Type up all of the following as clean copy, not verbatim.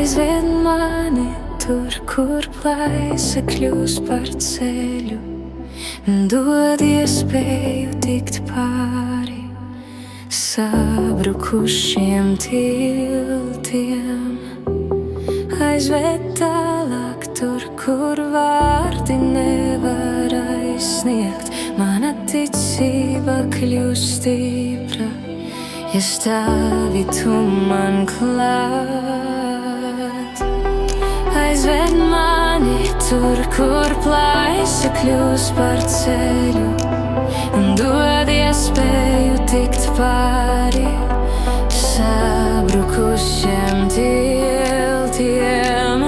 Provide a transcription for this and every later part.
Aizved mani tur, kur plaisa kļūst par ceļu, dod iespēju tikt pāri sabrukušiem tiltiem. Aizved tālāk tur, kur vārdi nevar aizsniegt. Mana ticība kļūst stipra, ja stāvi tu man klāt. Aizved mani tur, kur plaisa kļūst par ceļu, dod iespēju tikt pāri sabrukušiem tiltiem.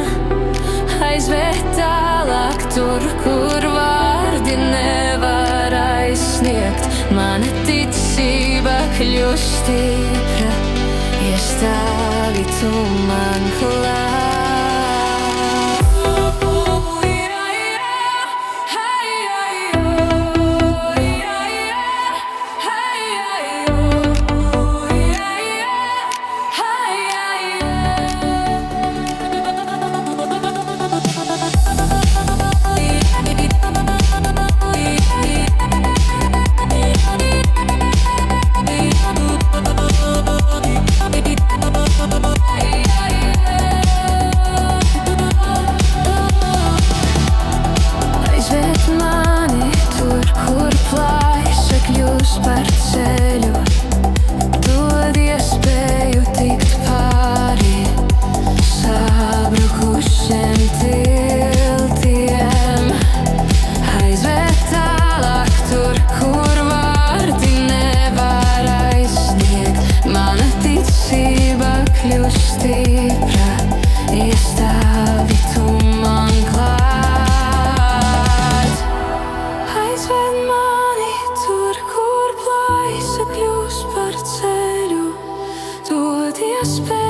Aizved tālāk tur, kur vārdi nevar aizsniegt. Mana ticība kļūst stipra, ja stāvi tu man klāt. Par ceļu, dod iespēju tikt pāri sabrukušiem tiltiem. Aizved tālāk tur, kur vārdi nevar aizsniegt. Mana ticība kļūst stipra, ja stāvi tu man klāt. Aizved mani tur, kur plaisa kļūst par ceļu, dod iespēju